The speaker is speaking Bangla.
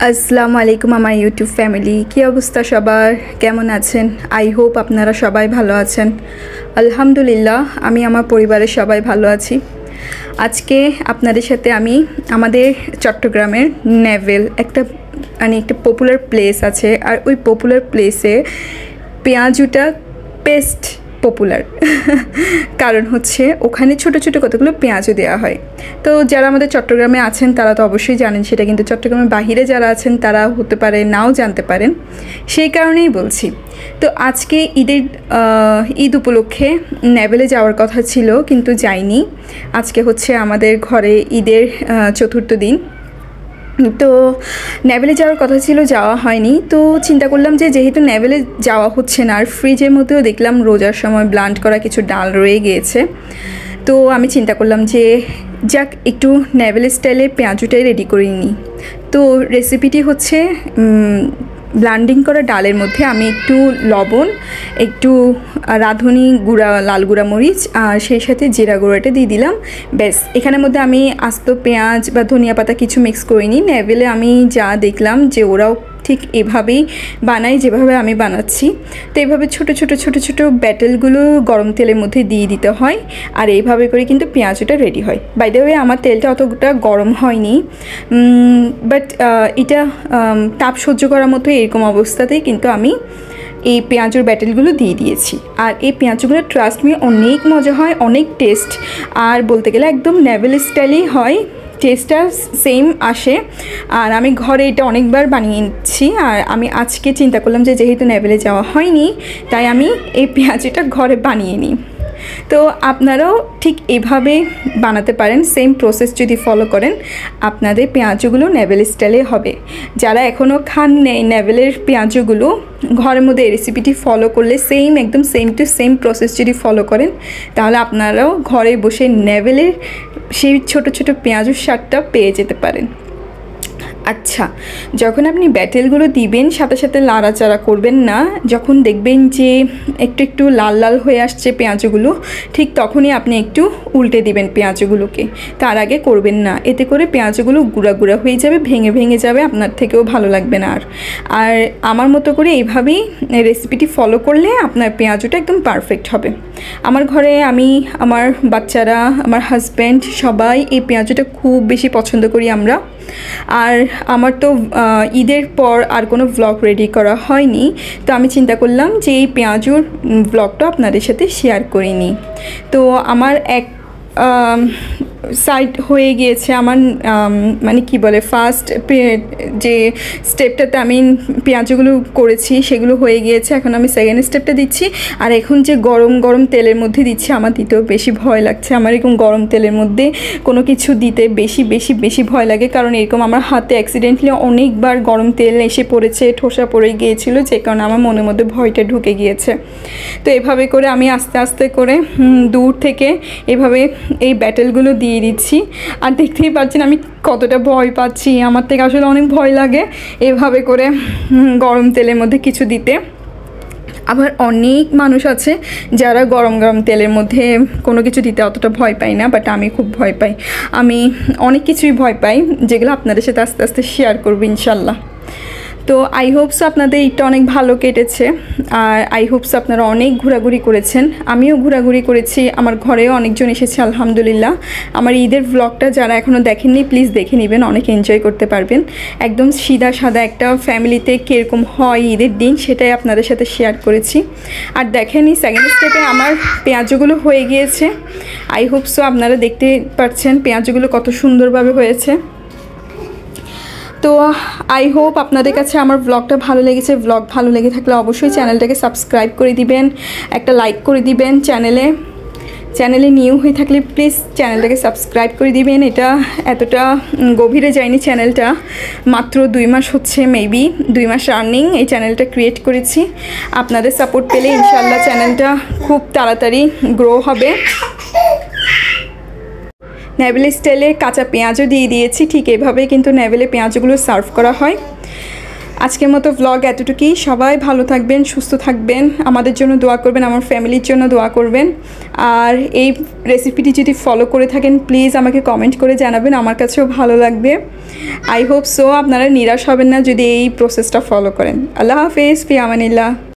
আসসালামু আলাইকুম আমার ইউটিউব ফ্যামিলি, কী অবস্থা সবার, কেমন আছেন? আই হোপ আপনারা সবাই ভালো আছেন। আলহামদুলিল্লাহ, আমি আমার পরিবারের সবাই ভালো আছি। আজকে আপনাদের সাথে আমি আমাদের চট্টগ্রামের নেভেল একটা পপুলার প্লেস আছে, আর ওই পপুলার প্লেসে পেঁয়াজুটা পেস্ট পপুলার কারণ হচ্ছে ওখানে ছোট ছোট কতগুলো পেঁয়াজও দেওয়া হয়। তো যারা আমাদের চট্টগ্রামে আছেন তারা তো অবশ্যই জানেন সেটা, কিন্তু চট্টগ্রামের বাহিরে যারা আছেন তারা হতে পারে নাও জানতে পারেন, সেই কারণেই বলছি। তো আজকে ঈদ উপলক্ষে নেভেলে যাওয়ার কথা ছিল কিন্তু যাইনি। আজকে হচ্ছে আমাদের ঘরে ঈদের চতুর্থ দিন, তো নেভেলে যাওয়ার কথা ছিল, যাওয়া হয়নি। তো চিন্তা করলাম যে যেহেতু নেভেলে যাওয়া হচ্ছে না, আর ফ্রিজের মধ্যেও দেখলাম রোজার সময় ব্লান্ড করা কিছু ডাল রয়ে গিয়েছে, তো আমি চিন্তা করলাম যে যাক একটু নেভেল স্টাইলে পেঁয়াজুটাই রেডি করে নিই। তো রেসিপিটি হচ্ছে ব্লান্ডিং করা ডালের মধ্যে আমি একটু লবণ, একটু রাঁধুনি গুঁড়া, লাল গুঁড়া মরিচ, আর সেই সাথে জিরা গুঁড়াটা দিয়ে দিলাম। ব্যাস, এখানের মধ্যে আমি আস্ত পেঁয়াজ বা ধনিয়া পাতা কিছু মিক্স করিনি। নেভেলে আমি যা দেখলাম যে ওরাও ঠিক এভাবেই বানাই যেভাবে আমি বানাচ্ছি। তো এইভাবে ছোট ছোট ছোট ছোট ব্যাটেলগুলো গরম তেলের মধ্যে দিয়ে দিতে হয়, আর এইভাবে করে কিন্তু পেঁয়াজটা রেডি হয়। বাই দ্য ওয়ে, আমার তেলটা অতটা গরম হয়নি, বাট এটা তাপ সহ্য করার মতো এরকম অবস্থাতেই কিন্তু আমি এই পেঁয়াজের ব্যাটেলগুলো দিয়ে দিয়েছি। আর এই পেঁয়াজগুলো ট্রাস্ট মি অনেক মজা হয়, অনেক টেস্ট, আর বলতে গেলে একদম নেভেল স্টাইলেই হয়, টেস্টটা সেম আসে। আর আমি ঘরে এটা অনেকবার বানিয়েছি, আর আমি আজকে চিন্তা করলাম যে যেহেতু নেভেলে যাওয়া হয়নি তাই আমি এই পেঁয়াজটা ঘরে বানিয়ে নিই। তো আপনারাও ঠিক এভাবে বানাতে পারেন, সেম প্রসেস যদি ফলো করেন আপনাদের পেঁয়াজগুলো নেভেল স্টাইলে হবে। যারা এখনও খান নেই নেভেলের পেঁয়াজগুলো, ঘরের মধ্যে এই রেসিপিটি ফলো করলে একদম সেম টু সেম প্রসেস যদি ফলো করেন তাহলে আপনারাও ঘরে বসে নেভেলের সেই ছোট ছোট পেঁয়াজের স্বাদটা পেয়ে যেতে পারেন। আচ্ছা, যখন আপনি ব্যাটেলগুলো দিবেন সাথে সাথে লাড়াচাড়া করবেন না। যখন দেখবেন যে একটু একটু লাল লাল হয়ে আসছে পেঁয়াজগুলো, ঠিক তখনই আপনি একটু উল্টে দিবেন পেঁয়াজগুলোকে, তার আগে করবেন না। এতে করে পেঁয়াজগুলো গুঁড়া গুঁড়া হয়ে যাবে, ভেঙে ভেঙে যাবে, আপনার থেকেও ভালো লাগবে না। আর আমার মতো করে এইভাবেই রেসিপিটি ফলো করলে আপনার পেঁয়াজটা একদম পারফেক্ট হবে। আমার ঘরে আমি, আমার বাচ্চারা, আমার হাজব্যান্ড সবাই এই পেঁয়াজটা খুব বেশি পছন্দ করি আমরা। আর আমার তো ঈদের পর আর কোনো ভ্লগ রেডি করা হয়নি, তো আমি চিন্তা করলাম যে এই পেঁয়াজুর ভ্লগটা আপনাদের সাথে শেয়ার করে নিই। তো আমার এক সাইড হয়ে গিয়েছে, আমার মানে কি বলে, ফার্স্ট যে স্টেপটাতে আমি পেঁয়াজগুলো করেছি সেগুলো হয়ে গিয়েছে। এখন আমি সেকেন্ড স্টেপটা দিচ্ছি, আর এখন যে গরম গরম তেলের মধ্যে দিচ্ছি আমার দিতেও বেশি ভয় লাগছে। আমার এরকম গরম তেলের মধ্যে কোনো কিছু দিতে বেশি বেশি বেশি ভয় লাগে, কারণ এরকম আমার হাতে অ্যাক্সিডেন্টলি অনেকবার গরম তেল এসে পড়েছে, ঠোসা পড়ে গিয়েছিল, যে কারণে আমার মনের মধ্যে ভয়টা ঢুকে গিয়েছে। তো এভাবে করে আমি আস্তে আস্তে করে দূর থেকে এভাবে এই ব্যাটেলগুলো দিয়ে দিচ্ছি। আর দেখতেই পাচ্ছেন আমি কতটা ভয় পাচ্ছি, আমার থেকে আসলে অনেক ভয় লাগে এভাবে করে গরম তেলের মধ্যে কিছু দিতে। আবার অনেক মানুষ আছে যারা গরম গরম তেলের মধ্যে কোনো কিছু দিতে অতটা ভয় পায় না, বাট আমি খুব ভয় পাই। আমি অনেক কিছুই ভয় পাই, যেগুলো আপনাদের সাথে আস্তে আস্তে শেয়ার করবো ইনশাল্লাহ। তো আই হোপস আপনাদের এটা অনেক ভালো কেটেছে, আর আই হোপস আপনারা অনেক ঘোরাঘুরি করেছেন, আমিও ঘোরাঘুরি করেছি, আমার ঘরেও অনেকজন এসেছে আলহামদুলিল্লাহ। আমার ঈদের ভ্লগটা যারা এখনও দেখেননি প্লিজ দেখে নেবেন, অনেক এনজয় করতে পারবেন। একদম সিধা সাদা একটা ফ্যামিলিতে কীরকম হয় ঈদের দিন সেটাই আপনাদের সাথে শেয়ার করেছি। আর দেখেনি সেকেন্ড স্টেপে আমার পেঁয়াজগুলো হয়ে গিয়েছে। আই হোপসও আপনারা দেখতে পাচ্ছেন পেঁয়াজগুলো কত সুন্দরভাবে হয়েছে। তো আই হোপ আপনাদের কাছে আমার ব্লগটা ভালো লেগেছে। ব্লগ ভালো লেগে থাকলে অবশ্যই চ্যানেলটাকে সাবস্ক্রাইব করে দিবেন, একটা লাইক করে দিবেন। চ্যানেলে নিউ হয়ে থাকলে প্লিজ চ্যানেলটাকে সাবস্ক্রাইব করে দিবেন। এটা এতটা গভীরে যায়নি চ্যানেলটা, মাত্র 2 মাস হচ্ছে, মেবি 2 মাস রানিং এই চ্যানেলটা ক্রিয়েট করেছি। আপনাদের সাপোর্ট পেলে ইনশাল্লাহ চ্যানেলটা খুব তাড়াতাড়ি গ্রো হবে। নেভেল স্টাইলে কাঁচা পেঁয়াজও দিয়ে দিয়েছি, ঠিক এভাবেই কিন্তু নেভেলে পেঁয়াজগুলো সার্ভ করা হয়। আজকের মতো ব্লগ এতটুকুই। সবাই ভালো থাকবেন, সুস্থ থাকবেন, আমাদের জন্য দোয়া করবেন, আমার ফ্যামিলির জন্য দোয়া করবেন। আর এই রেসিপিটি যদি ফলো করে থাকেন প্লিজ আমাকে কমেন্ট করে জানাবেন, আমার কাছেও ভালো লাগবে। আই হোপ সো আপনারা নিরাশ হবেন না যদি এই প্রসেসটা ফলো করেন। আল্লাহ হাফেজ, ফি আমানিল্লাহ।